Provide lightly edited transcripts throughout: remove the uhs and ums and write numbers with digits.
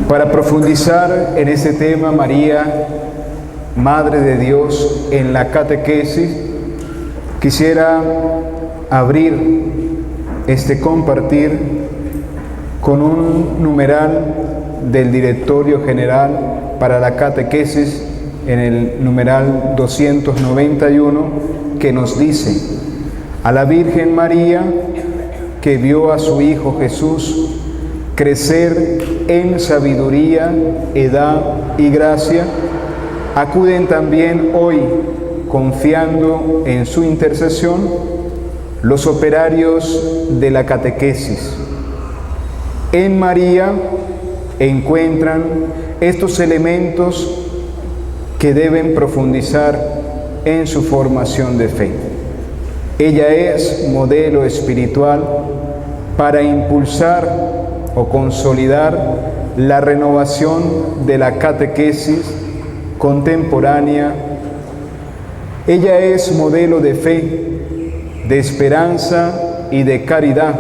Para profundizar en este tema, María, Madre de Dios, en la catequesis, quisiera abrir este compartir con un numeral del Directorio General para la Catequesis, en el numeral 291, que nos dice: a la Virgen María, que vio a su Hijo Jesús crecer en sabiduría, edad y gracia, acuden también hoy, confiando en su intercesión, los operarios de la catequesis. En María encuentran estos elementos que deben profundizar en su formación de fe. Ella es modelo espiritual para impulsar o consolidar la renovación de la catequesis contemporánea. Ella es modelo de fe, de esperanza y de caridad,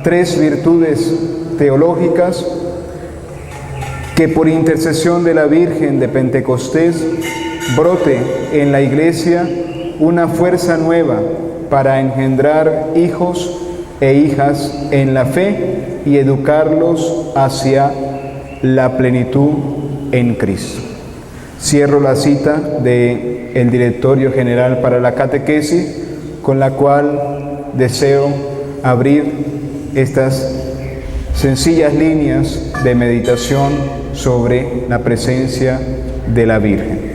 tres virtudes teológicas que por intercesión de la Virgen de Pentecostés brote en la Iglesia una fuerza nueva para engendrar hijos e hijas en la fe y educarlos hacia la plenitud en Cristo. Cierro la cita del Directorio General para la Catequesis, con la cual deseo abrir estas sencillas líneas de meditación sobre la presencia de la Virgen.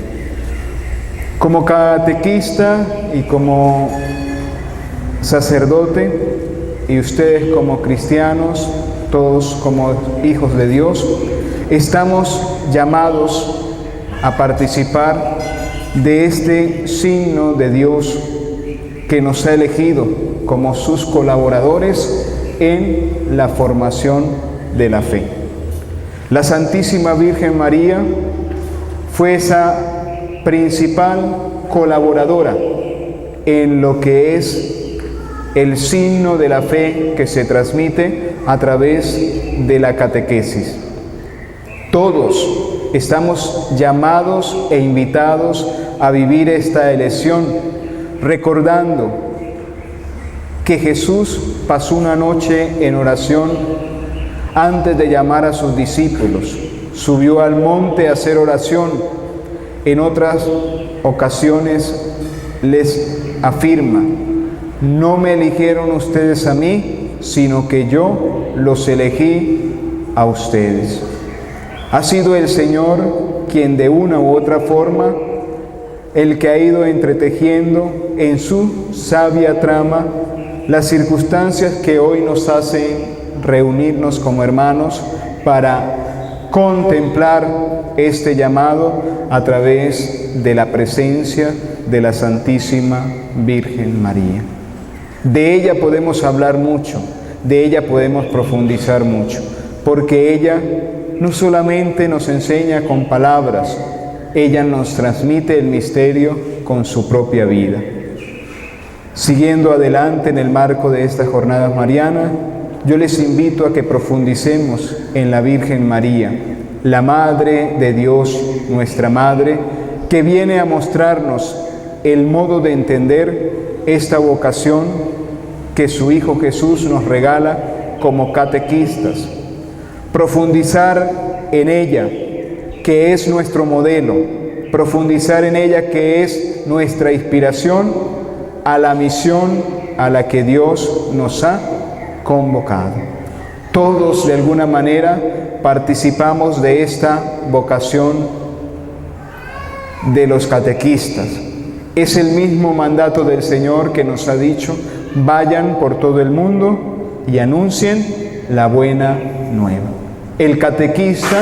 Como catequista y como sacerdote, y ustedes como cristianos, todos como hijos de Dios, estamos llamados a participar de este signo de Dios que nos ha elegido como sus colaboradores en la formación de la fe. La Santísima Virgen María fue esa principal colaboradora en lo que es el signo de la fe que se transmite a través de la catequesis. Todos estamos llamados e invitados a vivir esta elección, recordando que Jesús pasó una noche en oración antes de llamar a sus discípulos. Subió al monte a hacer oración. En otras ocasiones les afirma: no me eligieron ustedes a mí, sino que yo los elegí a ustedes. Ha sido el Señor quien de una u otra forma, el que ha ido entretejiendo en su sabia trama las circunstancias que hoy nos hacen reunirnos como hermanos para contemplar este llamado a través de la presencia de la Santísima Virgen María. De ella podemos hablar mucho, de ella podemos profundizar mucho, porque ella no solamente nos enseña con palabras, ella nos transmite el misterio con su propia vida. Siguiendo adelante en el marco de esta jornada mariana, yo les invito a que profundicemos en la Virgen María, la Madre de Dios, nuestra Madre, que viene a mostrarnos el modo de entender esta vocación que su Hijo Jesús nos regala como catequistas. Profundizar en ella, que es nuestro modelo, profundizar en ella, que es nuestra inspiración a la misión a la que Dios nos ha convocado. Todos de alguna manera participamos de esta vocación de los catequistas. Es el mismo mandato del Señor que nos ha dicho: vayan por todo el mundo y anuncien la buena nueva. El catequista,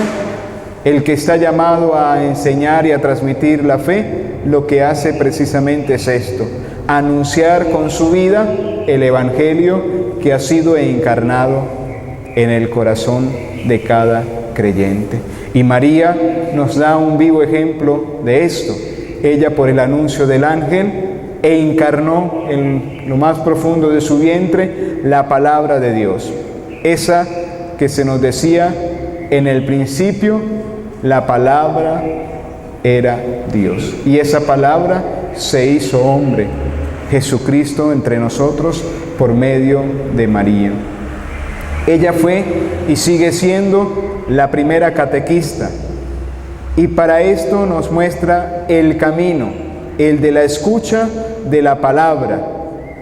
el que está llamado a enseñar y a transmitir la fe, lo que hace precisamente es esto: anunciar con su vida el Evangelio que ha sido encarnado en el corazón de cada creyente. Y María nos da un vivo ejemplo de esto. Ella, por el anuncio del ángel, encarnó en lo más profundo de su vientre la palabra de Dios, esa que se nos decía en el principio la palabra era Dios. Y esa palabra se hizo hombre, Jesucristo entre nosotros por medio de María. Ella fue y sigue siendo la primera catequista. Y para esto nos muestra el camino, el de la escucha de la palabra,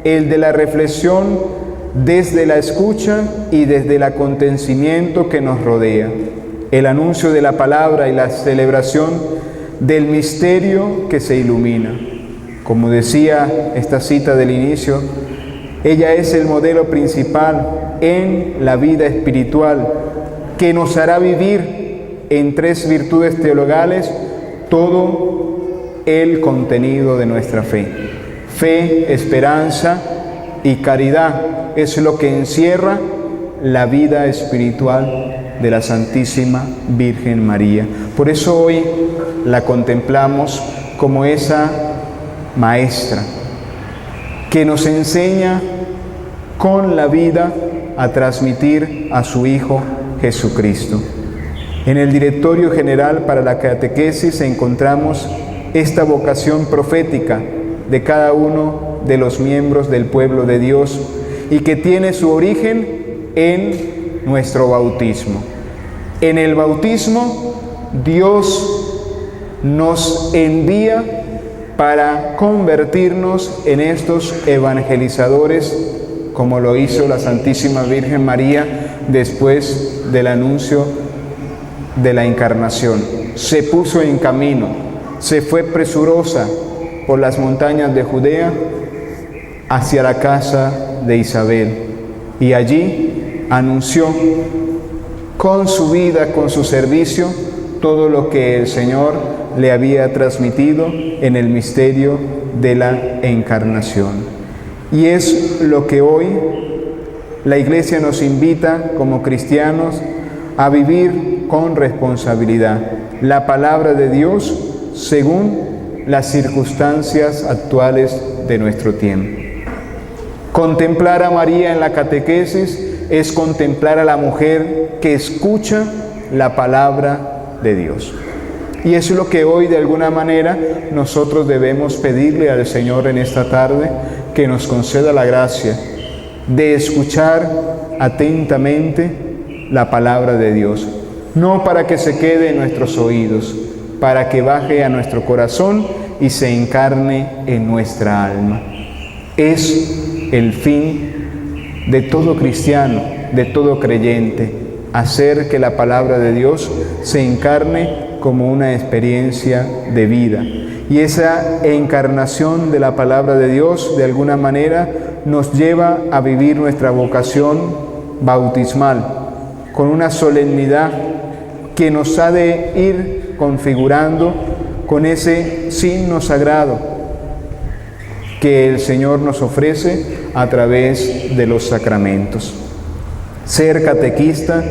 el de la reflexión desde la escucha y desde el acontecimiento que nos rodea, el anuncio de la palabra y la celebración del misterio que se ilumina. Como decía esta cita del inicio, ella es el modelo principal en la vida espiritual que nos hará vivir en 3 virtudes teologales todo el contenido de nuestra fe. Fe, esperanza y caridad es lo que encierra la vida espiritual de la Santísima Virgen María. Por eso hoy la contemplamos como esa maestra que nos enseña con la vida a transmitir a su Hijo Jesucristo. En el Directorio General para la Catequesis encontramos esta vocación profética de cada uno de los miembros del pueblo de Dios y que tiene su origen en nuestro bautismo. En el bautismo, Dios nos envía para convertirnos en estos evangelizadores, como lo hizo la Santísima Virgen María después del anuncio de la encarnación. Se puso en camino, se fue presurosa por las montañas de Judea hacia la casa de Isabel y allí anunció con su vida, con su servicio, todo lo que el Señor le había transmitido en el misterio de la encarnación. Y es lo que hoy la Iglesia nos invita como cristianos a vivir con responsabilidad la palabra de Dios según las circunstancias actuales de nuestro tiempo. Contemplar a María en la catequesis es contemplar a la mujer que escucha la palabra de Dios. Y eso es lo que hoy de alguna manera nosotros debemos pedirle al Señor en esta tarde, que nos conceda la gracia de escuchar atentamente la palabra de Dios, no para que se quede en nuestros oídos, para que baje a nuestro corazón y se encarne en nuestra alma. Es el fin de todo cristiano, de todo creyente, hacer que la palabra de Dios se encarne como una experiencia de vida. Y esa encarnación de la palabra de Dios, de alguna manera, nos lleva a vivir nuestra vocación bautismal con una solemnidad que nos ha de ir configurando con ese signo sagrado que el Señor nos ofrece a través de los sacramentos. Ser catequista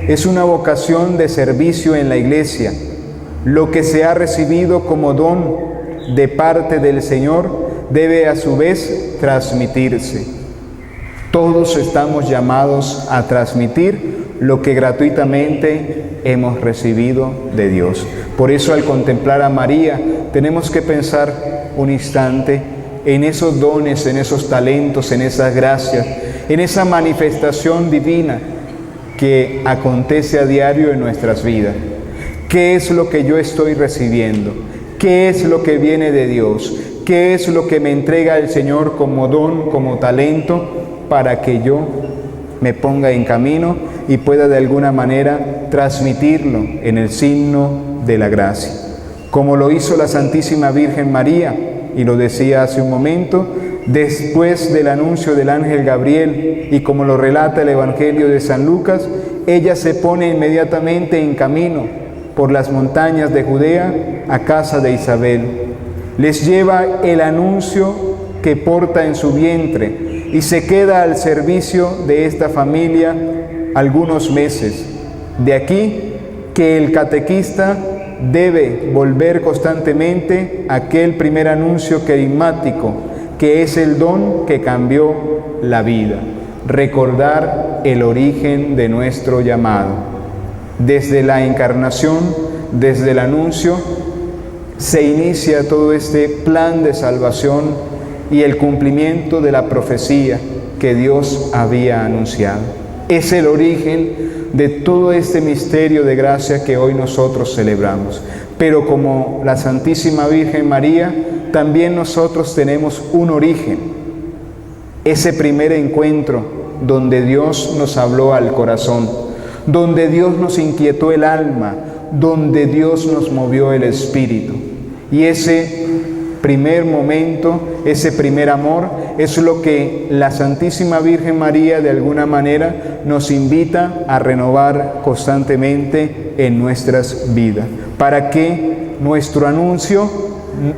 es una vocación de servicio en la Iglesia. Lo que se ha recibido como don de parte del Señor debe a su vez transmitirse. Todos estamos llamados a transmitir lo que gratuitamente hemos recibido de Dios. Por eso, al contemplar a María, tenemos que pensar un instante en esos dones, en esos talentos, en esas gracias, en esa manifestación divina que acontece a diario en nuestras vidas. ¿Qué es lo que yo estoy recibiendo? ¿Qué es lo que viene de Dios? ¿Qué es lo que me entrega el Señor como don, como talento, para que yo me ponga en camino y pueda de alguna manera transmitirlo en el signo de la gracia? Como lo hizo la Santísima Virgen María, y lo decía hace un momento, después del anuncio del ángel Gabriel, y como lo relata el Evangelio de San Lucas, ella se pone inmediatamente en camino por las montañas de Judea a casa de Isabel. Les lleva el anuncio que porta en su vientre y se queda al servicio de esta familia algunos meses. De aquí que el catequista debe volver constantemente a aquel primer anuncio querigmático, que es el don que cambió la vida. Recordar el origen de nuestro llamado. Desde la encarnación, desde el anuncio, se inicia todo este plan de salvación y el cumplimiento de la profecía que Dios había anunciado. Es el origen de todo este misterio de gracia que hoy nosotros celebramos. Pero como la Santísima Virgen María, también nosotros tenemos un origen. Ese primer encuentro donde Dios nos habló al corazón, donde Dios nos inquietó el alma, donde Dios nos movió el espíritu. Y ese primer momento, ese primer amor, es lo que la Santísima Virgen María de alguna manera nos invita a renovar constantemente en nuestras vidas, para que nuestro anuncio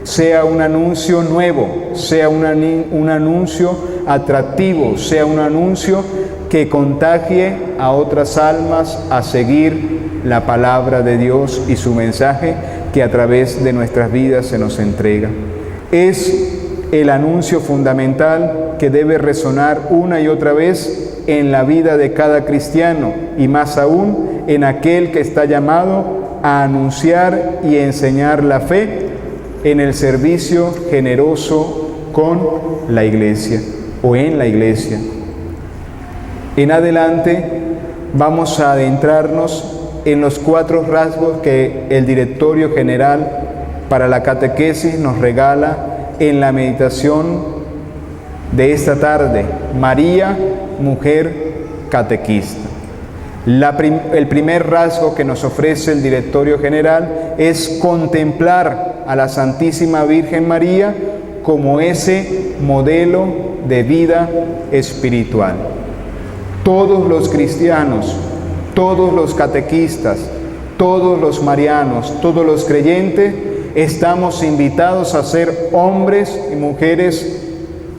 sea un anuncio nuevo, sea un anuncio atractivo, sea un anuncio que contagie a otras almas a seguir la palabra de Dios y su mensaje que a través de nuestras vidas se nos entrega. Es el anuncio fundamental que debe resonar una y otra vez en la vida de cada cristiano y más aún en aquel que está llamado a anunciar y enseñar la fe en el servicio generoso con la Iglesia o en la Iglesia. En adelante vamos a adentrarnos en los 4 rasgos que el Directorio General para la Catequesis nos regala en la meditación de esta tarde. María, mujer catequista. El primer rasgo que nos ofrece el Directorio General es contemplar a la Santísima Virgen María como ese modelo de vida espiritual. Todos los cristianos, todos los catequistas, todos los marianos, todos los creyentes, estamos invitados a ser hombres y mujeres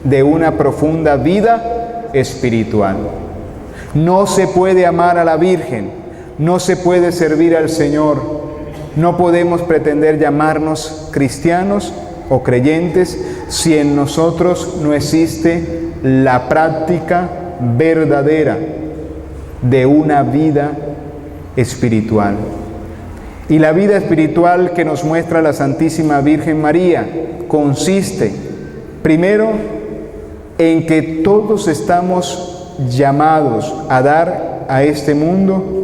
de una profunda vida espiritual. No se puede amar a la Virgen, no se puede servir al Señor, no podemos pretender llamarnos cristianos o creyentes si en nosotros no existe la práctica verdadera de una vida espiritual. Y la vida espiritual que nos muestra la Santísima Virgen María consiste, primero, en que todos estamos llamados a dar a este mundo,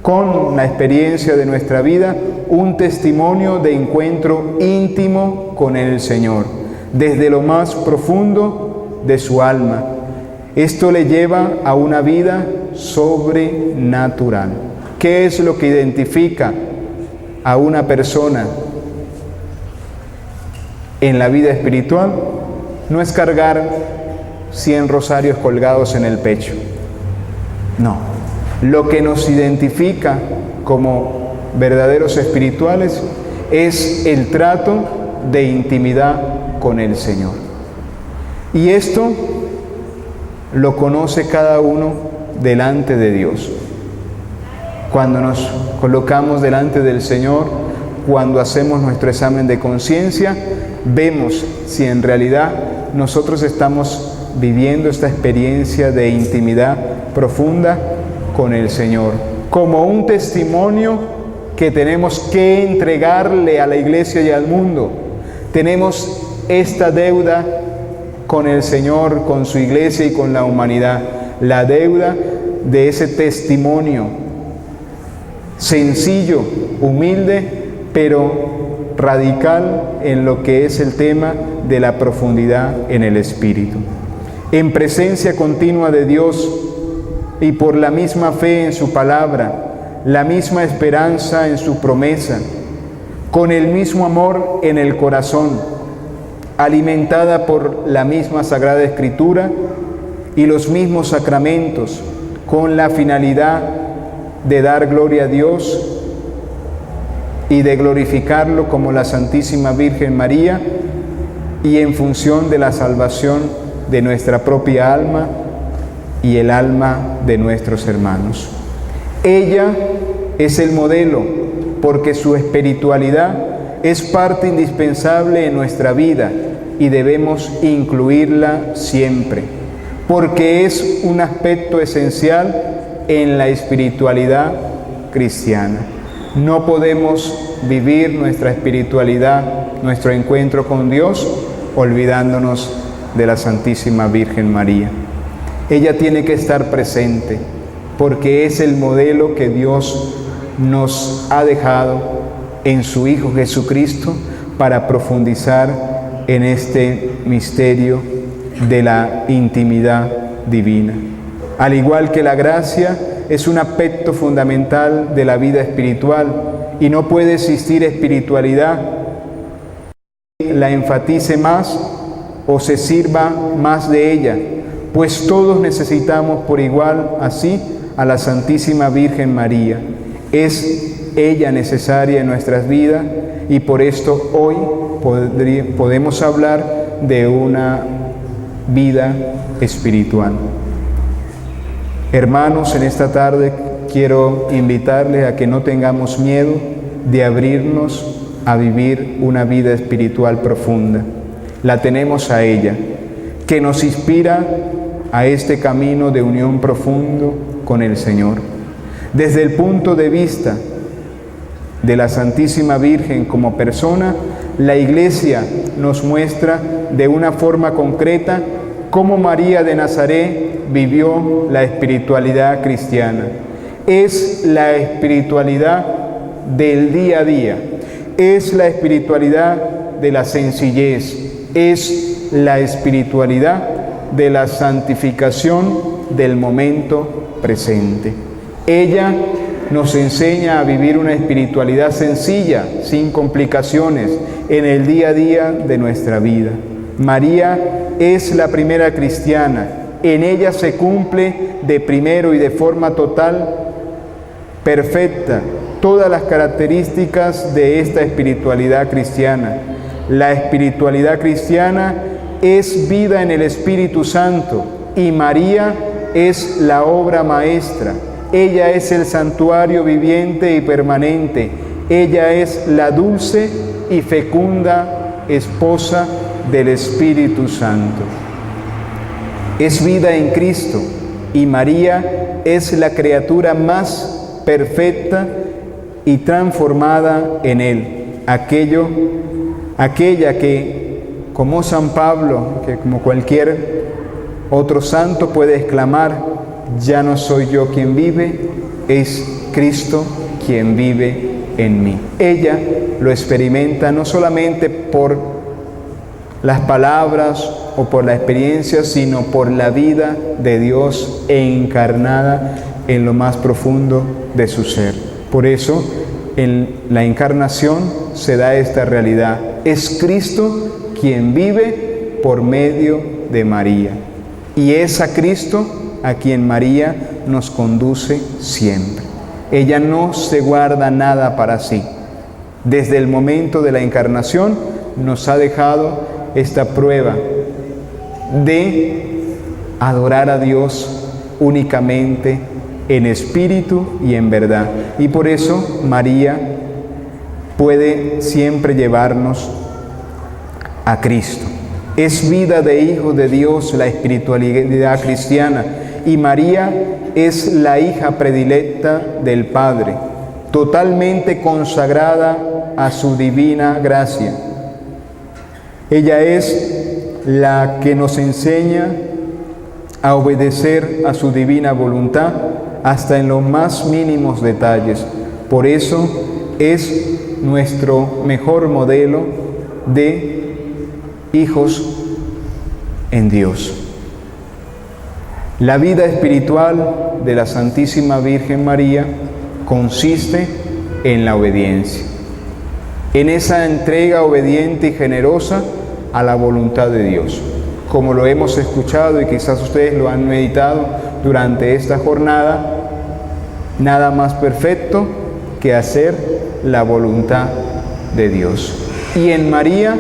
con la experiencia de nuestra vida, un testimonio de encuentro íntimo con el Señor, desde lo más profundo de su alma. Esto le lleva a una vida sobrenatural. ¿Qué es lo que identifica a una persona en la vida espiritual? No es cargar 100 rosarios colgados en el pecho. No. Lo que nos identifica como verdaderos espirituales es el trato de intimidad con el Señor. Y esto lo conoce cada uno delante de Dios. Cuando nos colocamos delante del Señor, cuando hacemos nuestro examen de conciencia, vemos si en realidad nosotros estamos viviendo esta experiencia de intimidad profunda con el Señor, como un testimonio que tenemos que entregarle a la Iglesia y al mundo. Tenemos esta deuda con el Señor, con su Iglesia y con la humanidad, la deuda de ese testimonio sencillo, humilde, pero radical en lo que es el tema de la profundidad en el Espíritu. En presencia continua de Dios y por la misma fe en su palabra, la misma esperanza en su promesa, con el mismo amor en el corazón, alimentada por la misma Sagrada Escritura y los mismos sacramentos, con la finalidad de dar gloria a Dios y de glorificarlo como la Santísima Virgen María, y en función de la salvación de nuestra propia alma y el alma de nuestros hermanos. Ella es el modelo, porque su espiritualidad es parte indispensable en nuestra vida y debemos incluirla siempre, porque es un aspecto esencial en la espiritualidad cristiana. No podemos vivir nuestra espiritualidad, nuestro encuentro con Dios, olvidándonos de la Santísima Virgen María. Ella tiene que estar presente, porque es el modelo que Dios nos ha dejado en su Hijo Jesucristo para profundizar en este misterio de la intimidad divina. Al igual que la gracia, es un aspecto fundamental de la vida espiritual y no puede existir espiritualidad que la enfatice más o se sirva más de ella, pues todos necesitamos por igual así a la Santísima Virgen María. Es ella necesaria en nuestras vidas y por esto hoy podemos hablar de una vida espiritual. Hermanos, en esta tarde quiero invitarles a que no tengamos miedo de abrirnos a vivir una vida espiritual profunda. La tenemos a ella, que nos inspira a este camino de unión profundo con el Señor. Desde el punto de vista de la Santísima Virgen como persona, la Iglesia nos muestra de una forma concreta cómo María de Nazaret vivió la espiritualidad cristiana. Es la espiritualidad del día a día, es la espiritualidad de la sencillez, es la espiritualidad de la santificación del momento presente. Ella nos enseña a vivir una espiritualidad sencilla, sin complicaciones, en el día a día de nuestra vida. María es la primera cristiana. En ella se cumple de primero y de forma total, perfecta, todas las características de esta espiritualidad cristiana. La espiritualidad cristiana es vida en el Espíritu Santo y María es la obra maestra. Ella es el santuario viviente y permanente. Ella es la dulce y fecunda esposa del Espíritu Santo. Es vida en Cristo y María es la criatura más perfecta y transformada en Él. Aquella que, como San Pablo, que como cualquier otro santo puede exclamar: ya no soy yo quien vive, es Cristo quien vive en mí. Ella lo experimenta no solamente por las palabras o por la experiencia, sino por la vida de Dios encarnada en lo más profundo de su ser. Por eso, en la encarnación se da esta realidad. Es Cristo quien vive por medio de María. Y es a Cristo a quien María nos conduce siempre. Ella no se guarda nada para sí. Desde el momento de la encarnación nos ha dejado esta prueba de adorar a Dios únicamente en espíritu y en verdad. Y por eso María puede siempre llevarnos a Cristo. Es vida de hijo de Dios la espiritualidad cristiana y María es la hija predilecta del Padre, totalmente consagrada a su divina gracia. Ella es la que nos enseña a obedecer a su divina voluntad hasta en los más mínimos detalles. Por eso es nuestro mejor modelo de hijos en Dios. La vida espiritual de la Santísima Virgen María consiste en la obediencia, en esa entrega obediente y generosa a la voluntad de Dios. Como lo hemos escuchado y quizás ustedes lo han meditado durante esta jornada, nada más perfecto que hacer la voluntad de Dios. Y en María,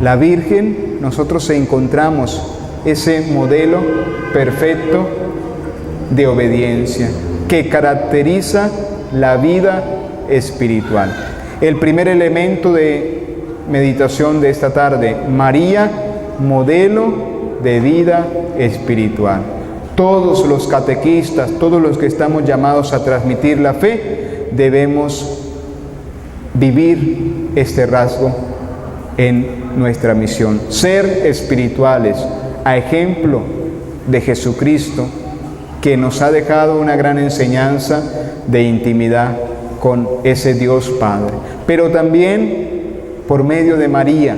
la Virgen, nosotros encontramos ese modelo perfecto de obediencia que caracteriza la vida espiritual. El primer elemento de meditación de esta tarde: María, modelo de vida espiritual. todos los catequistas, todos los que estamos llamados a transmitir la fe, debemos vivir este rasgo en nuestra misión. Ser espirituales, a ejemplo de Jesucristo, que nos ha dejado una gran enseñanza de intimidad con ese Dios Padre. Pero también por medio de María,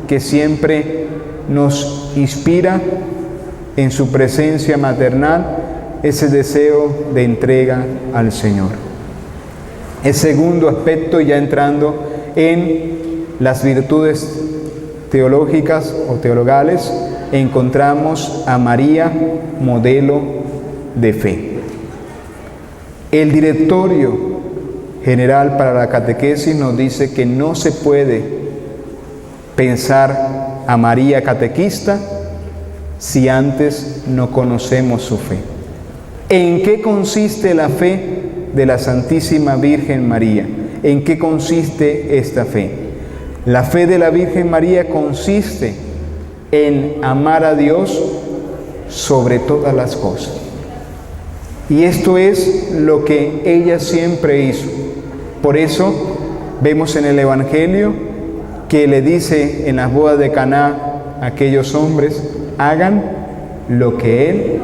que siempre nos inspira en su presencia maternal ese deseo de entrega al Señor. El segundo aspecto, ya entrando en las virtudes teológicas o teologales, encontramos a María, modelo de fe. El Directorio General para la Catequesis nos dice que no se puede pensar a María catequista si antes no conocemos su fe. ¿En qué consiste la fe de la Santísima Virgen María? ¿En qué consiste esta fe? La fe de la Virgen María consiste en amar a Dios sobre todas las cosas. Y esto es lo que ella siempre hizo. Por eso vemos en el Evangelio que le dice en las bodas de Caná a aquellos hombres: hagan lo que Él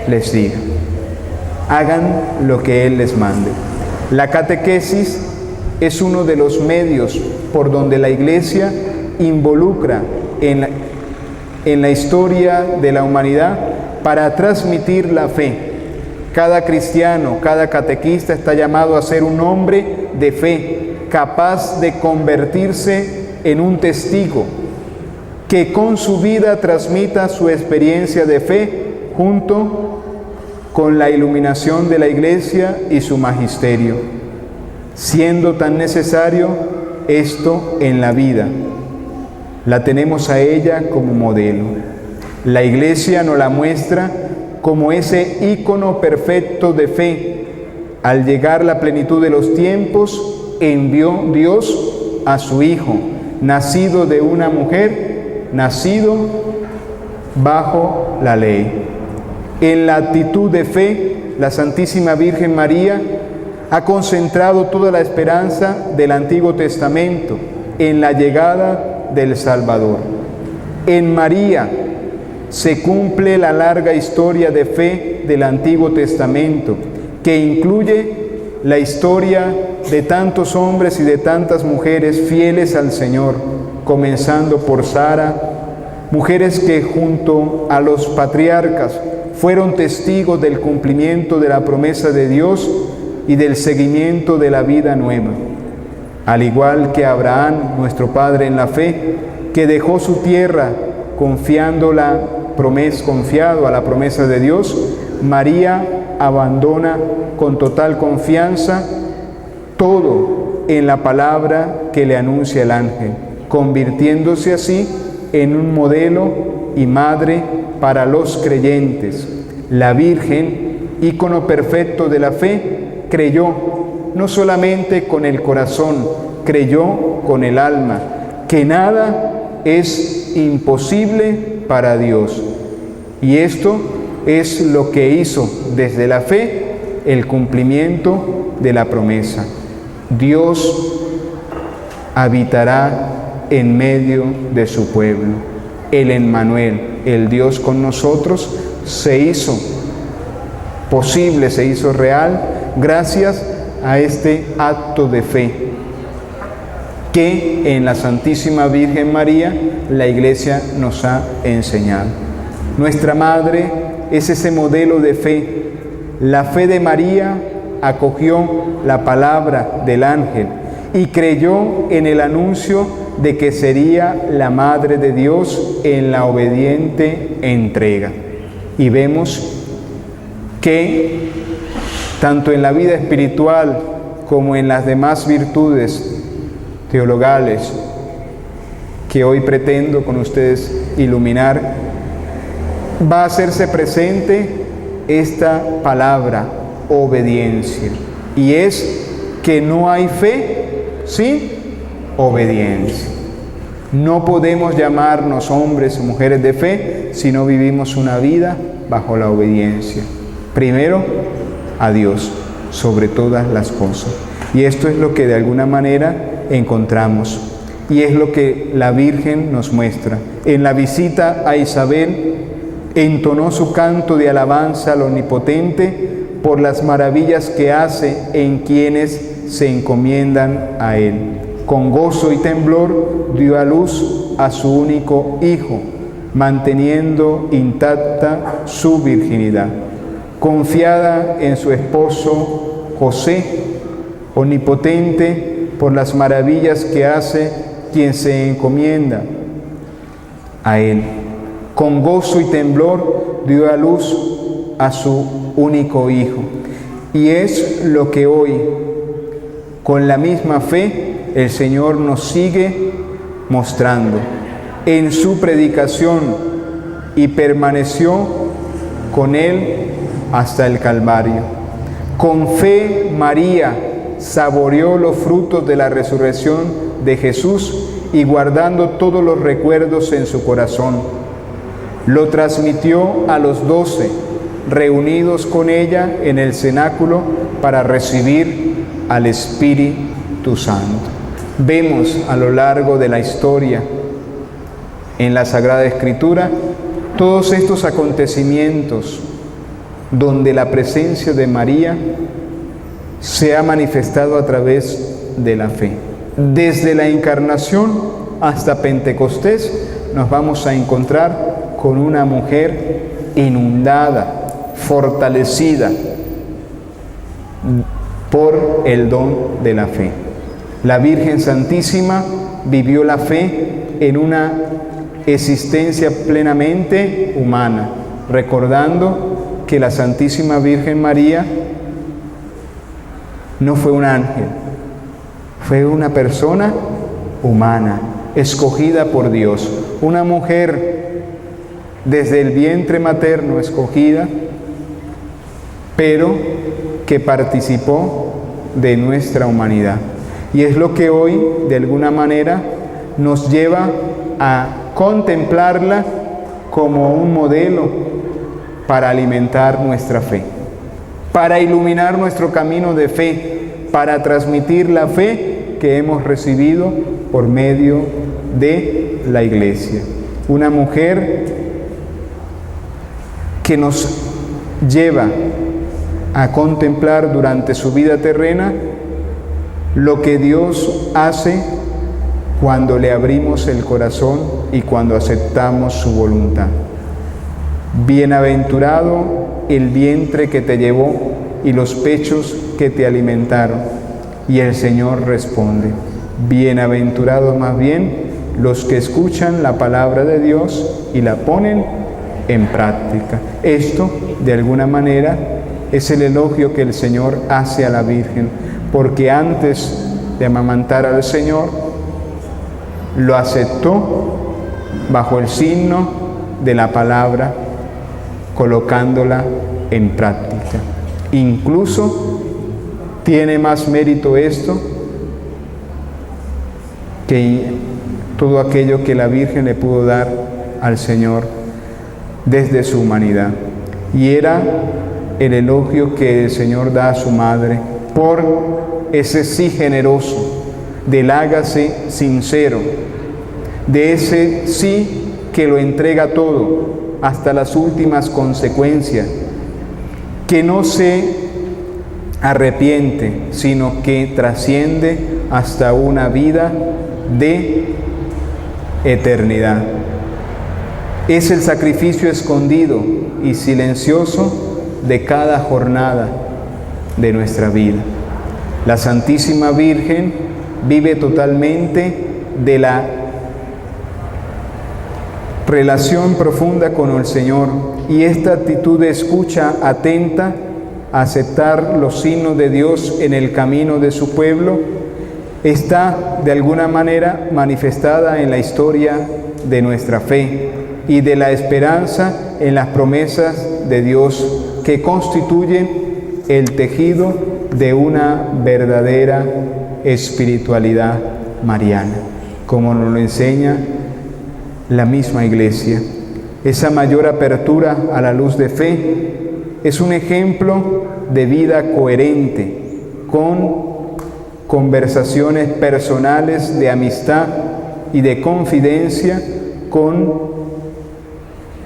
les diga, hagan lo que Él les mande. La catequesis es uno de los medios por donde la Iglesia involucra en la historia de la humanidad para transmitir la fe. Cada cristiano, cada catequista está llamado a ser un hombre de fe, capaz de convertirse en un testigo, que con su vida transmita su experiencia de fe junto con la iluminación de la Iglesia y su magisterio, siendo tan necesario esto en la vida. La tenemos a ella como modelo. La Iglesia nos la muestra como ese ícono perfecto de fe. Al llegar la plenitud de los tiempos, envió Dios a su Hijo, nacido de una mujer, nacido bajo la ley. En la actitud de fe, la Santísima Virgen María ha concentrado toda la esperanza del Antiguo Testamento en la llegada del Salvador. En María se cumple la larga historia de fe del Antiguo Testamento, que incluye la historia de tantos hombres y de tantas mujeres fieles al Señor, comenzando por Sara, mujeres que junto a los patriarcas fueron testigos del cumplimiento de la promesa de Dios y del seguimiento de la vida nueva. Al igual que Abraham, nuestro padre en la fe, que dejó su tierra confiado a la promesa de Dios, María abandona con total confianza todo en la palabra que le anuncia el ángel, convirtiéndose así en un modelo y madre para los creyentes. La Virgen, ícono perfecto de la fe, creyó no solamente con el corazón, creyó con el alma, que nada es imposible para Dios. Y esto es lo que hizo desde la fe el cumplimiento de la promesa. Dios habitará en medio de su pueblo. El Emmanuel, el Dios con nosotros, se hizo posible, se hizo real gracias a este acto de fe que en la Santísima Virgen María la Iglesia nos ha enseñado. Nuestra Madre es ese modelo de fe. La fe de María acogió la palabra del ángel y creyó en el anuncio de que sería la Madre de Dios en la obediente entrega. Y vemos que tanto en la vida espiritual como en las demás virtudes teologales que hoy pretendo con ustedes iluminar, va a hacerse presente esta palabra, obediencia. Y es que no hay fe sin obediencia. No podemos llamarnos hombres o mujeres de fe si no vivimos una vida bajo la obediencia. Primero, a Dios, sobre todas las cosas. Y esto es lo que de alguna manera encontramos. Y es lo que la Virgen nos muestra. En la visita a Isabel, entonó su canto de alabanza al Omnipotente por las maravillas que hace en quienes se encomiendan a Él. Con gozo y temblor dio a luz a su único Hijo, manteniendo intacta su virginidad. Confiada en su esposo José, omnipotente por las maravillas que hace quien se encomienda a Él. Con gozo y temblor dio a luz a su único Hijo. Y es lo que hoy, con la misma fe, el Señor nos sigue mostrando en su predicación, y permaneció con Él hasta el Calvario. Con fe, María saboreó los frutos de la resurrección de Jesús y guardando todos los recuerdos en su corazón, lo transmitió a los 12, reunidos con ella en el cenáculo para recibir al Espíritu Santo. Vemos a lo largo de la historia, en la Sagrada Escritura, todos estos acontecimientos donde la presencia de María se ha manifestado a través de la fe. Desde la Encarnación hasta Pentecostés nos vamos a encontrar con una mujer inundada, fortalecida por el don de la fe. La Virgen Santísima vivió la fe en una existencia plenamente humana, recordando que la Santísima Virgen María no fue un ángel, fue una persona humana, escogida por Dios, una mujer desde el vientre materno escogida, pero que participó de nuestra humanidad. Y es lo que hoy, de alguna manera, nos lleva a contemplarla como un modelo para alimentar nuestra fe, para iluminar nuestro camino de fe, para transmitir la fe que hemos recibido por medio de la Iglesia. Una mujer que nos lleva a contemplar durante su vida terrena lo que Dios hace cuando le abrimos el corazón y cuando aceptamos su voluntad. Bienaventurado el vientre que te llevó y los pechos que te alimentaron. Y el Señor responde, bienaventurados más bien los que escuchan la palabra de Dios y la ponen en práctica. Esto, de alguna manera, es el elogio que el Señor hace a la Virgen, porque antes de amamantar al Señor, lo aceptó bajo el signo de la palabra, colocándola en práctica. Incluso tiene más mérito esto que todo aquello que la Virgen le pudo dar al Señor desde su humanidad. Y era el elogio que el Señor da a su madre por ese sí generoso, del hágase sincero, de ese sí que lo entrega todo hasta las últimas consecuencias, que no se arrepiente, sino que trasciende hasta una vida de eternidad. Es el sacrificio escondido y silencioso de cada jornada de nuestra vida. La Santísima Virgen vive totalmente de la relación profunda con el Señor, y esta actitud de escucha atenta a aceptar los signos de Dios en el camino de su pueblo está de alguna manera manifestada en la historia de nuestra fe y de la esperanza en las promesas de Dios que constituyen el tejido de una verdadera espiritualidad mariana, como nos lo enseña la misma Iglesia. esa mayor apertura a la luz de fe, es un ejemplo de vida coherente, con conversaciones personales de amistad y de confidencia con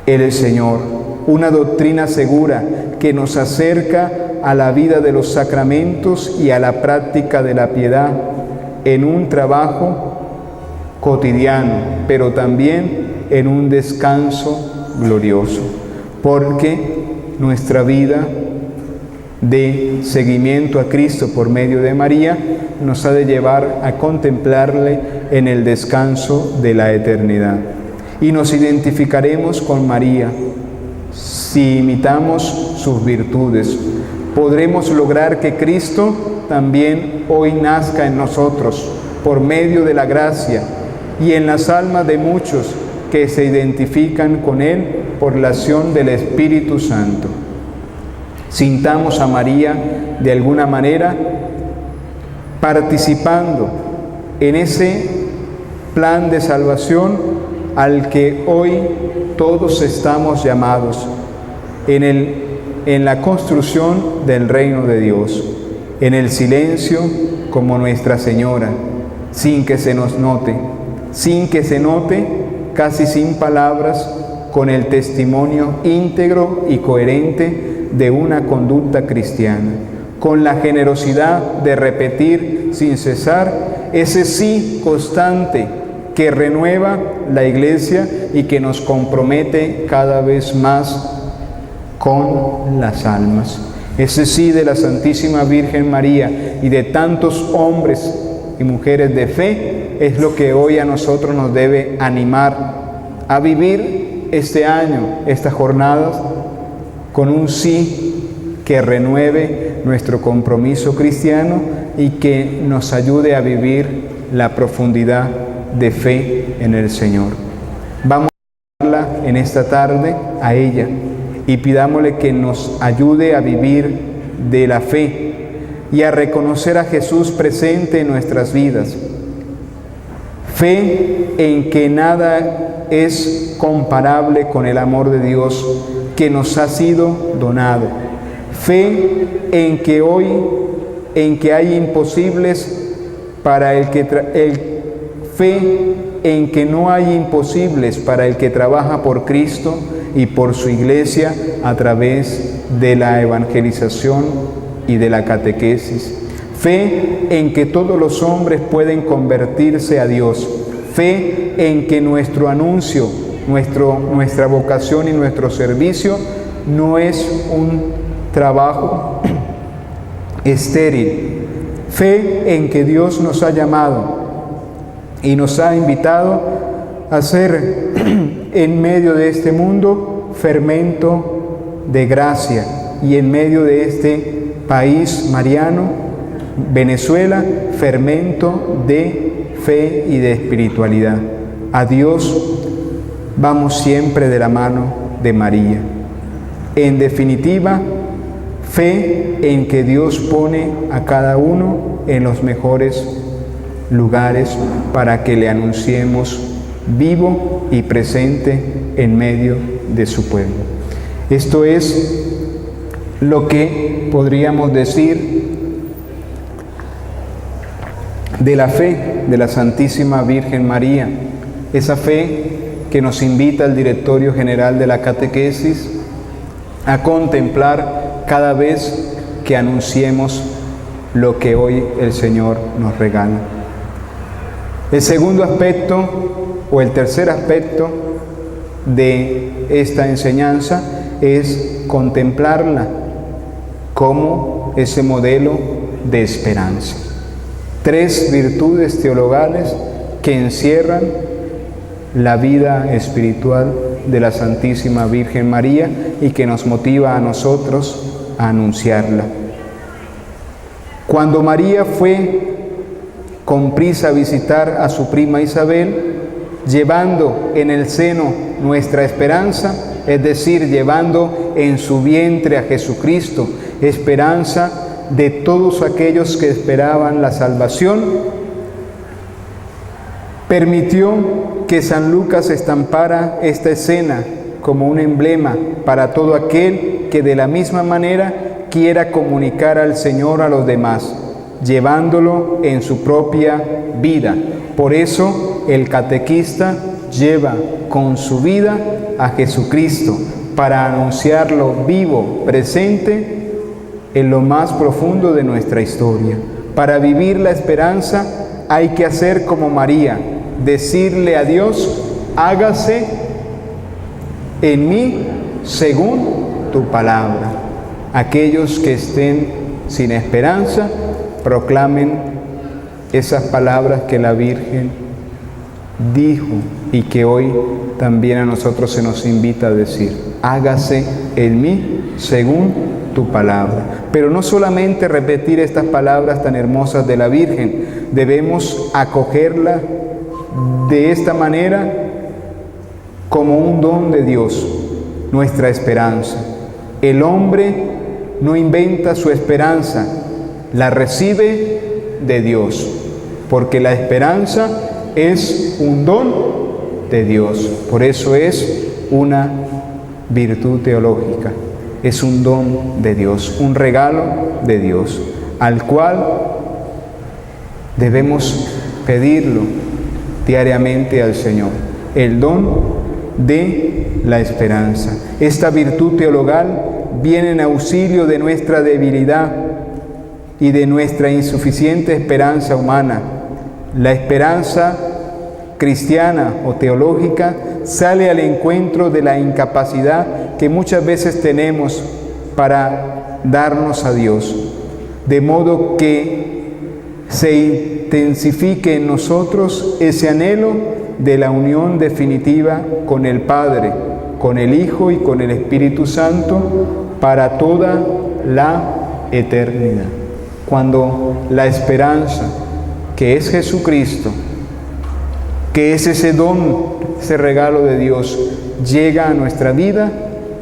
el Señor. Una doctrina segura que nos acerca a la vida de los sacramentos y a la práctica de la piedad en un trabajo cotidiano, pero también en un descanso glorioso, porque nuestra vida de seguimiento a Cristo por medio de María nos ha de llevar a contemplarle en el descanso de la eternidad. Y nos identificaremos con María. Si imitamos sus virtudes, podremos lograr que Cristo también hoy nazca en nosotros por medio de la gracia y en las almas de muchos que se identifican con Él por la acción del Espíritu Santo. Sintamos a María de alguna manera participando en ese plan de salvación al que hoy todos estamos llamados, en la construcción del reino de Dios, en el silencio como Nuestra Señora, sin que se nos note, casi sin palabras, con el testimonio íntegro y coherente de una conducta cristiana, con la generosidad de repetir sin cesar ese sí constante que renueva la Iglesia y que nos compromete cada vez más con las almas. Ese sí de la Santísima Virgen María y de tantos hombres y mujeres de fe es lo que hoy a nosotros nos debe animar a vivir este año, estas jornadas, con un sí que renueve nuestro compromiso cristiano y que nos ayude a vivir la profundidad de fe en el Señor. Vamos a darla en esta tarde a ella y pidámosle que nos ayude a vivir de la fe y a reconocer a Jesús presente en nuestras vidas. Fe en que nada es comparable con el amor de Dios que nos ha sido donado. Fe en que hoy, hay imposibles para fe en que no hay imposibles para el que trabaja por Cristo y por su Iglesia a través de la evangelización y de la catequesis. Fe en que todos los hombres pueden convertirse a Dios. Fe en que nuestro anuncio, nuestra vocación y nuestro servicio no es un trabajo estéril. Fe en que Dios nos ha llamado y nos ha invitado a ser en medio de este mundo fermento de gracia y en medio de este país mariano, Venezuela, fermento de fe y de espiritualidad. A Dios vamos siempre de la mano de María. En definitiva, fe en que Dios pone a cada uno en los mejores lugares para que le anunciemos vivo y presente en medio de su pueblo. Esto es lo que podríamos decir de la fe de la Santísima Virgen María, esa fe que nos invita el Directorio General de la Catequesis a contemplar cada vez que anunciemos lo que hoy el Señor nos regala. El segundo aspecto, o el tercer aspecto de esta enseñanza es contemplarla como ese modelo de esperanza. 3 virtudes teologales que encierran la vida espiritual de la Santísima Virgen María y que nos motiva a nosotros a anunciarla. Cuando María fue con prisa a visitar a su prima Isabel, llevando en el seno nuestra esperanza, es decir, llevando en su vientre a Jesucristo, esperanza de todos aquellos que esperaban la salvación, permitió que San Lucas estampara esta escena como un emblema para todo aquel que de la misma manera quiera comunicar al Señor a los demás, llevándolo en su propia vida. Por eso el catequista lleva con su vida a Jesucristo para anunciarlo vivo, presente en lo más profundo de nuestra historia. Para vivir la esperanza hay que hacer como María, decirle a Dios: hágase en mí según tu palabra. Aquellos que estén sin esperanza, proclamen esas palabras que la Virgen dijo y que hoy también a nosotros se nos invita a decir: hágase en mí según tu palabra. Pero no solamente repetir estas palabras tan hermosas de la Virgen, debemos acogerla de esta manera como un don de Dios, nuestra esperanza. El hombre no inventa su esperanza, la recibe de Dios, porque la esperanza es un don de Dios. Por eso es una virtud teológica, es un don de Dios, un regalo de Dios, al cual debemos pedirlo diariamente al Señor, el don de la esperanza. Esta virtud teologal viene en auxilio de nuestra debilidad y de nuestra insuficiente esperanza humana. La esperanza cristiana o teológica sale al encuentro de la incapacidad que muchas veces tenemos para darnos a Dios, de modo que se intensifique en nosotros ese anhelo de la unión definitiva con el Padre, con el Hijo y con el Espíritu Santo para toda la eternidad. Cuando la esperanza, que es Jesucristo, que es ese don, ese regalo de Dios, llega a nuestra vida,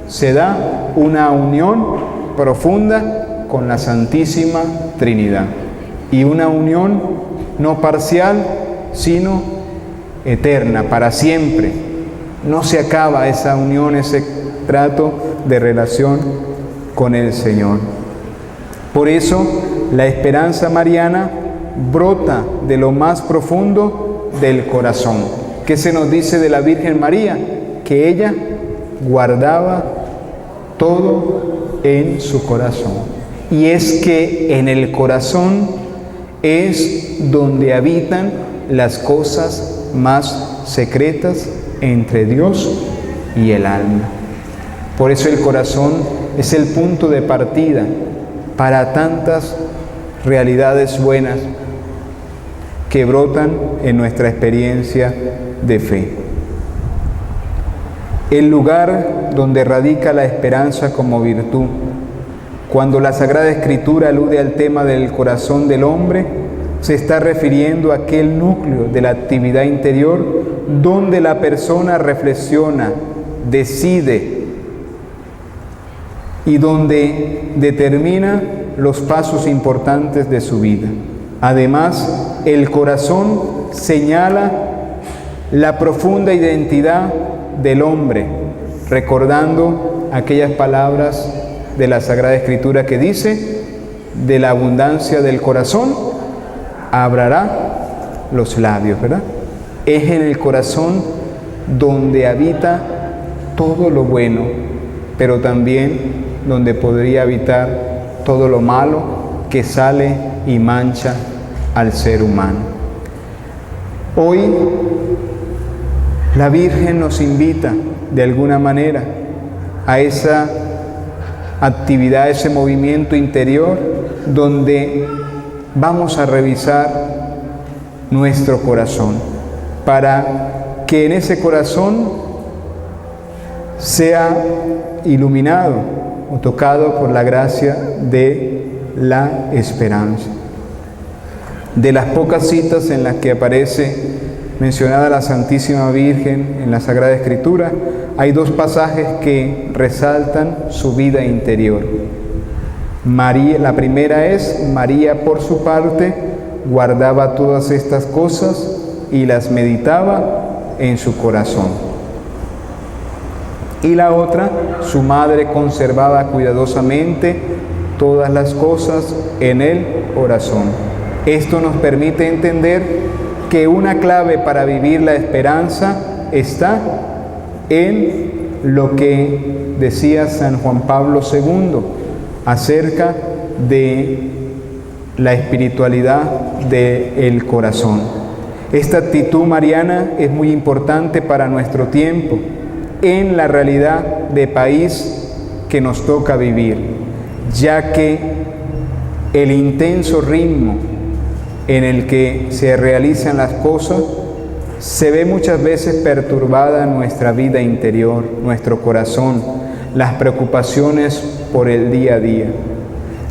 se da una unión profunda con la Santísima Trinidad. Y una unión no parcial, sino eterna, para siempre. No se acaba esa unión, ese trato de relación con el Señor. Por eso, la esperanza mariana brota de lo más profundo del corazón. ¿Qué se nos dice de la Virgen María? Que ella guardaba todo en su corazón. Y es que en el corazón es donde habitan las cosas más secretas entre Dios y el alma. Por eso el corazón es el punto de partida para tantas realidades buenas que brotan en nuestra experiencia de fe. El lugar donde radica la esperanza como virtud. Cuando la Sagrada Escritura alude al tema del corazón del hombre, se está refiriendo a aquel núcleo de la actividad interior donde la persona reflexiona, decide y donde determina los pasos importantes de su vida. Además, el corazón señala la profunda identidad del hombre, recordando aquellas palabras de la Sagrada Escritura que dice: de la abundancia del corazón hablará los labios, ¿verdad? Es en el corazón donde habita todo lo bueno, pero también donde podría habitar todo lo malo que sale y mancha al ser humano. Hoy la Virgen nos invita de alguna manera a esa actividad, ese movimiento interior donde vamos a revisar nuestro corazón para que en ese corazón sea iluminado o tocado por la gracia de la esperanza. De las pocas citas en las que aparece mencionada la Santísima Virgen en la Sagrada Escritura, hay dos pasajes que resaltan su vida interior. María, la primera es: María, por su parte, guardaba todas estas cosas y las meditaba en su corazón. y la otra, su madre conservaba cuidadosamente todas las cosas en el corazón. Esto nos permite entender que una clave para vivir la esperanza está en lo que decía San Juan Pablo II acerca de la espiritualidad del corazón. Esta actitud mariana es muy importante para nuestro tiempo, en la realidad de país que nos toca vivir, ya que el intenso ritmo en el que se realizan las cosas se ve muchas veces perturbada nuestra vida interior, nuestro corazón, las preocupaciones por el día a día.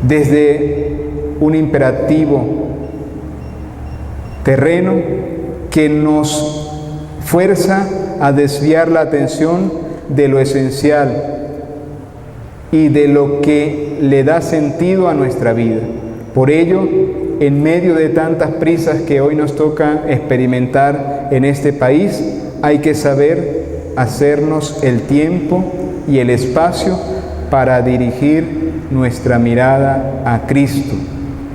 Desde un imperativo terreno que nos fuerza a desviar la atención de lo esencial y de lo que le da sentido a nuestra vida. Por ello, en medio de tantas prisas que hoy nos toca experimentar en este país, hay que saber hacernos el tiempo y el espacio para dirigir nuestra mirada a Cristo,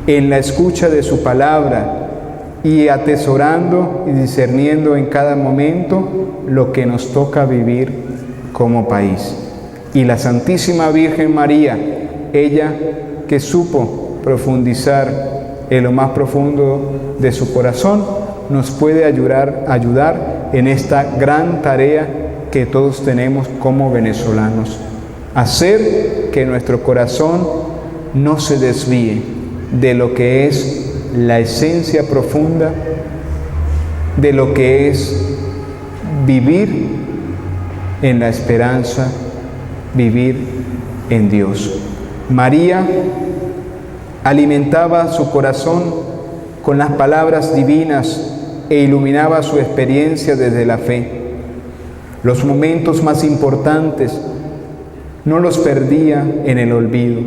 en la escucha de su palabra y atesorando y discerniendo en cada momento lo que nos toca vivir como país. Y la Santísima Virgen María, ella que supo profundizar en lo más profundo de su corazón, nos puede ayudar en esta gran tarea que todos tenemos como venezolanos. Hacer que nuestro corazón no se desvíe de lo que es la esencia profunda, de lo que es vivir en la esperanza, vivir en Dios. María alimentaba su corazón con las palabras divinas e iluminaba su experiencia desde la fe. Los momentos más importantes no los perdía en el olvido.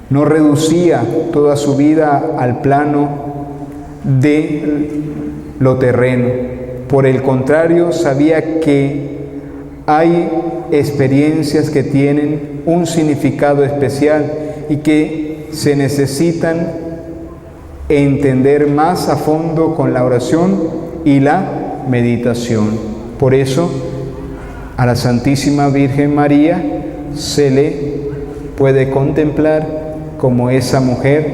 No reducía toda su vida al plano de lo terreno. Por el contrario, sabía que hay experiencias que tienen un significado especial y que se necesitan entender más a fondo con la oración y la meditación. Por eso, a la Santísima Virgen María se le puede contemplar como esa mujer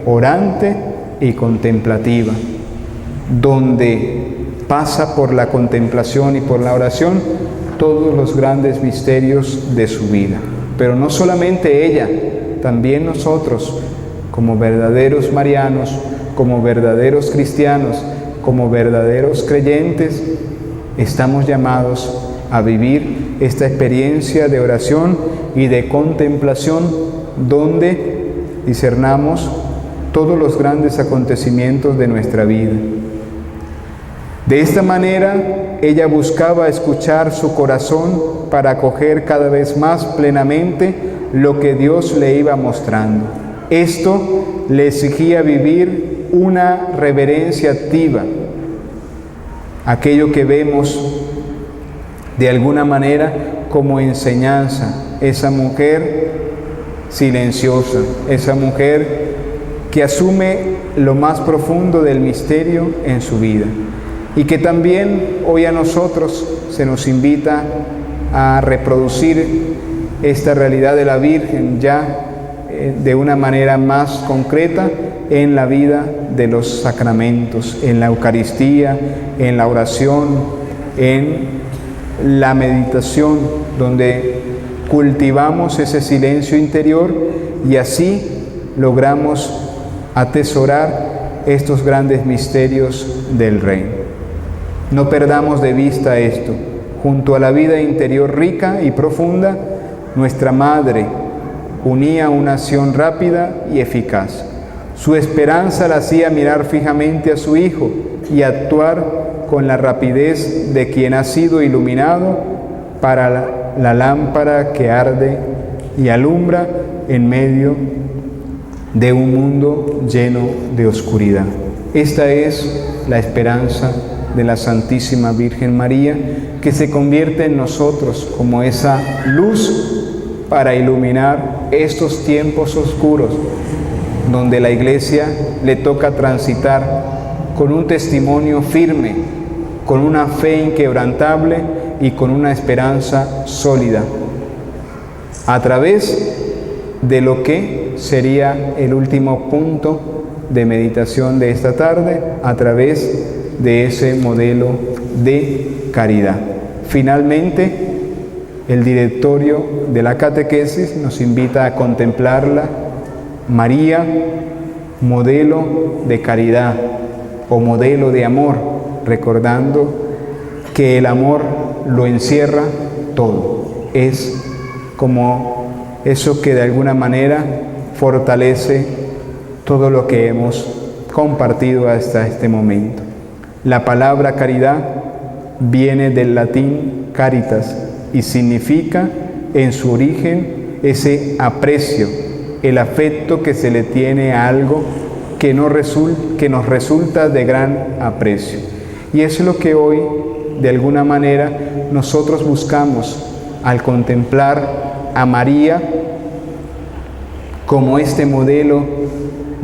orante y contemplativa, donde pasa por la contemplación y por la oración todos los grandes misterios de su vida. Pero no solamente ella, también nosotros, como verdaderos marianos, como verdaderos cristianos, como verdaderos creyentes, estamos llamados a vivir esta experiencia de oración y de contemplación donde discernamos todos los grandes acontecimientos de nuestra vida. De esta manera, ella buscaba escuchar su corazón para acoger cada vez más plenamente lo que Dios le iba mostrando. Esto le exigía vivir una reverencia activa. Aquello que vemos de alguna manera como enseñanza, esa mujer silenciosa, esa mujer que asume lo más profundo del misterio en su vida. Y que también hoy a nosotros se nos invita a reproducir esta realidad de la Virgen ya de una manera más concreta en la vida de los sacramentos, en la Eucaristía, en la oración, en la meditación, donde cultivamos ese silencio interior y así logramos atesorar estos grandes misterios del reino. No perdamos de vista esto. Junto a la vida interior rica y profunda, nuestra Madre unía una acción rápida y eficaz. Su esperanza la hacía mirar fijamente a su Hijo y actuar con la rapidez de quien ha sido iluminado para la lámpara que arde y alumbra en medio de un mundo lleno de oscuridad. Esta es la esperanza de la Santísima Virgen María, que se convierte en nosotros como esa luz para iluminar estos tiempos oscuros, donde la Iglesia le toca transitar con un testimonio firme, con una fe inquebrantable y con una esperanza sólida, a través de lo que sería el último punto de meditación de esta tarde, a través de ese modelo de caridad. Finalmente, el directorio de la catequesis nos invita a contemplarla, María, modelo de caridad o modelo de amor, recordando que el amor lo encierra todo. Es como eso que de alguna manera fortalece todo lo que hemos compartido hasta este momento. La palabra caridad viene del latín caritas y significa en su origen ese aprecio, el afecto que se le tiene a algo que nos resulta de gran aprecio. Y es lo que hoy, de alguna manera, nosotros buscamos al contemplar a María como este modelo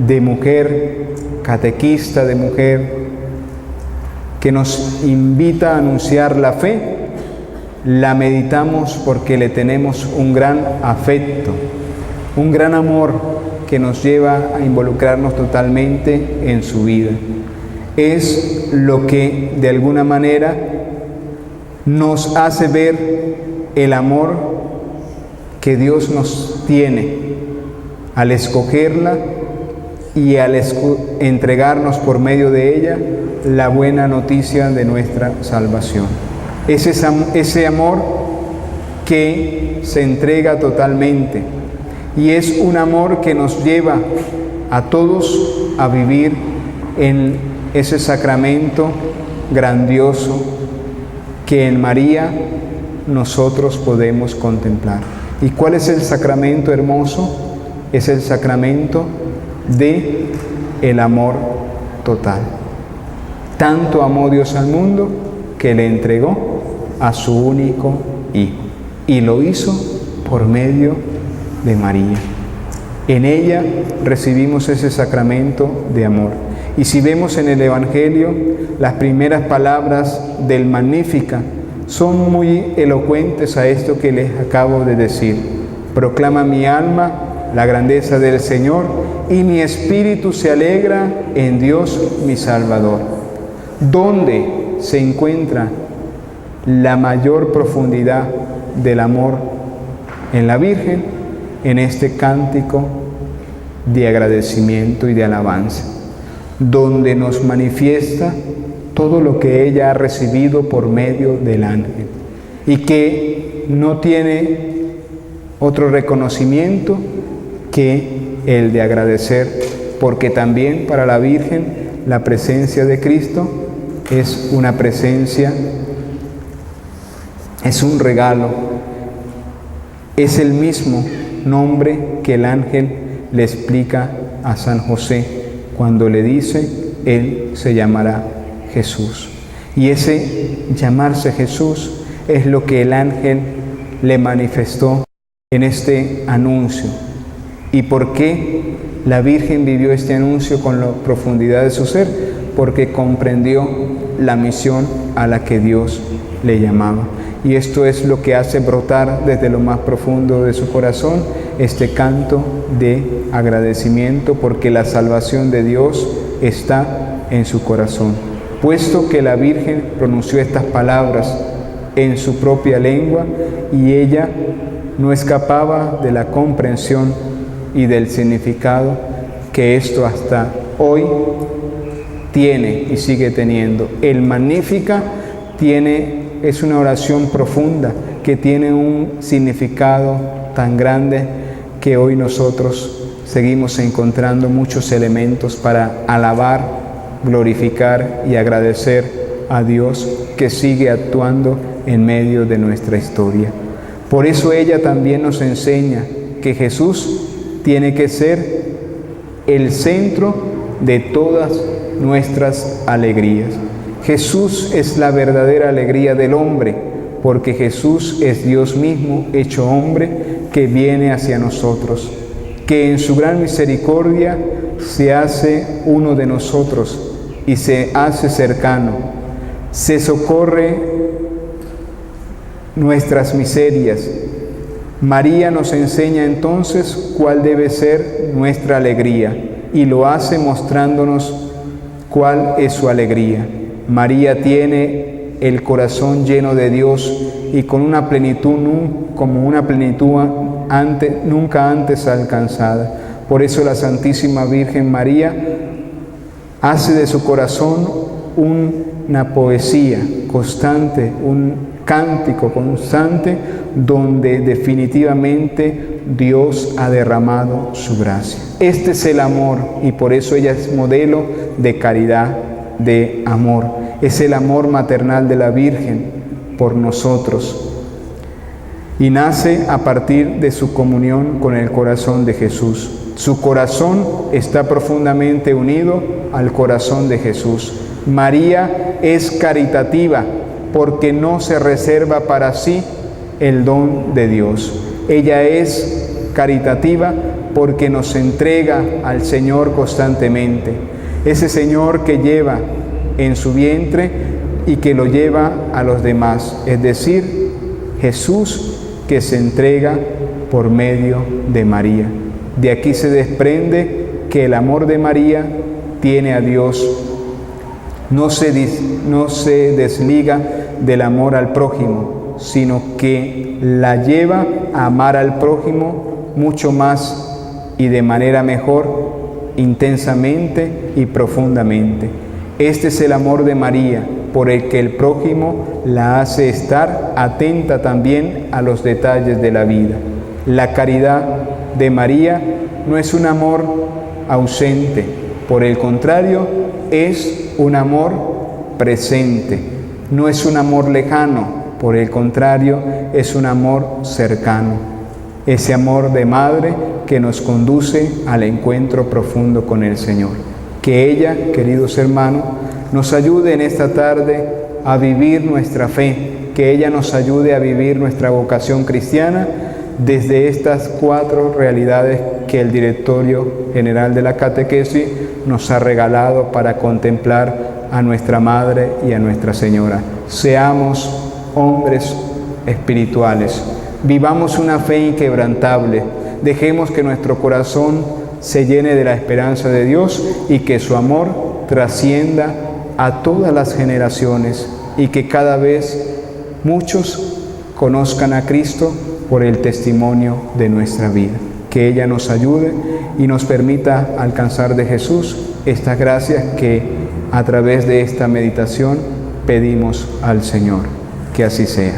de mujer, catequista de mujer, que nos invita a anunciar la fe. La meditamos porque le tenemos un gran afecto, un gran amor que nos lleva a involucrarnos totalmente en su vida. Es lo que de alguna manera nos hace ver el amor que Dios nos tiene al escogerla y al entregarnos por medio de ella la buena noticia de nuestra salvación. Es ese amor que se entrega totalmente y es un amor que nos lleva a todos a vivir en ese sacramento grandioso que en María nosotros podemos contemplar. ¿Y cuál es el sacramento hermoso? Es el sacramento de el amor total. Tanto amó Dios al mundo que le entregó a su único Hijo, y lo hizo por medio de María. En ella recibimos ese sacramento de amor. Y si vemos en el Evangelio, las primeras palabras del Magníficat son muy elocuentes a esto que les acabo de decir. Proclama mi alma la grandeza del Señor, y mi espíritu se alegra en Dios mi Salvador. ¿Dónde se encuentra la mayor profundidad del amor en la Virgen? En este cántico de agradecimiento y de alabanza, donde nos manifiesta todo lo que ella ha recibido por medio del ángel y que no tiene otro reconocimiento que el de agradecer, porque también para la Virgen la presencia de Cristo es una presencia, es un regalo, es el mismo nombre que el ángel le explica a San José cuando le dice, él se llamará Jesús. Y ese llamarse Jesús es lo que el ángel le manifestó en este anuncio. ¿Y por qué la Virgen vivió este anuncio con la profundidad de su ser? Porque comprendió la misión a la que Dios le llamaba. Y esto es lo que hace brotar desde lo más profundo de su corazón este canto de agradecimiento, porque la salvación de Dios está en su corazón. Puesto que la Virgen pronunció estas palabras en su propia lengua y ella no escapaba de la comprensión y del significado que esto hasta hoy tiene y sigue teniendo. El Magníficat es una oración profunda que tiene un significado tan grande que hoy nosotros seguimos encontrando muchos elementos para alabar, glorificar y agradecer a Dios que sigue actuando en medio de nuestra historia. Por eso ella también nos enseña que Jesús tiene que ser el centro de todas nuestras alegrías. Jesús es la verdadera alegría del hombre, porque Jesús es Dios mismo hecho hombre que viene hacia nosotros, que en su gran misericordia se hace uno de nosotros y se hace cercano, se socorre nuestras miserias. María nos enseña entonces cuál debe ser nuestra alegría y lo hace mostrándonos cuál es su alegría. María tiene el corazón lleno de Dios y con una plenitud como una plenitud nunca antes alcanzada. Por eso la Santísima Virgen María hace de su corazón una poesía constante, un cántico constante donde definitivamente Dios ha derramado su gracia. Este es el amor y por eso ella es modelo de caridad, de amor. Es el amor maternal de la Virgen por nosotros y nace a partir de su comunión con el corazón de Jesús. Su corazón está profundamente unido al corazón de Jesús. María es caritativa porque no se reserva para sí el don de Dios. Ella es caritativa porque nos entrega al Señor constantemente. Ese Señor que lleva en su vientre y que lo lleva a los demás. Es decir, Jesús que se entrega por medio de María. De aquí se desprende que el amor de María tiene a Dios. No se desliga del amor al prójimo, sino que la lleva a amar al prójimo mucho más y de manera mejor, intensamente y profundamente. Este es el amor de María, por el que el prójimo la hace estar atenta también a los detalles de la vida. La caridad de María no es un amor ausente, por el contrario, es un amor presente. No es un amor lejano, por el contrario, es un amor cercano. Ese amor de madre que nos conduce al encuentro profundo con el Señor. Que ella, queridos hermanos, nos ayude en esta tarde a vivir nuestra fe, que ella nos ayude a vivir nuestra vocación cristiana desde estas 4 realidades que el Directorio General de la Catequesis nos ha regalado para contemplar a nuestra Madre y a Nuestra Señora. Seamos hombres espirituales, vivamos una fe inquebrantable, dejemos que nuestro corazón se llene de la esperanza de Dios y que su amor trascienda a todas las generaciones y que cada vez muchos conozcan a Cristo por el testimonio de nuestra vida. Que ella nos ayude y nos permita alcanzar de Jesús estas gracias que a través de esta meditación pedimos al Señor. Que así sea.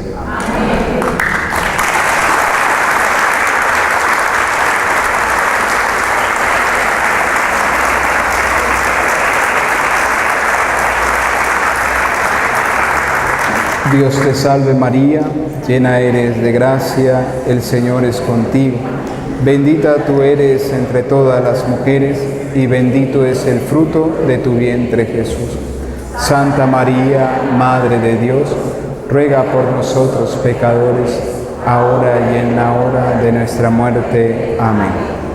Dios te salve María, llena eres de gracia, el Señor es contigo. Bendita tú eres entre todas las mujeres y bendito es el fruto de tu vientre Jesús. Santa María, Madre de Dios, ruega por nosotros pecadores, ahora y en la hora de nuestra muerte. Amén.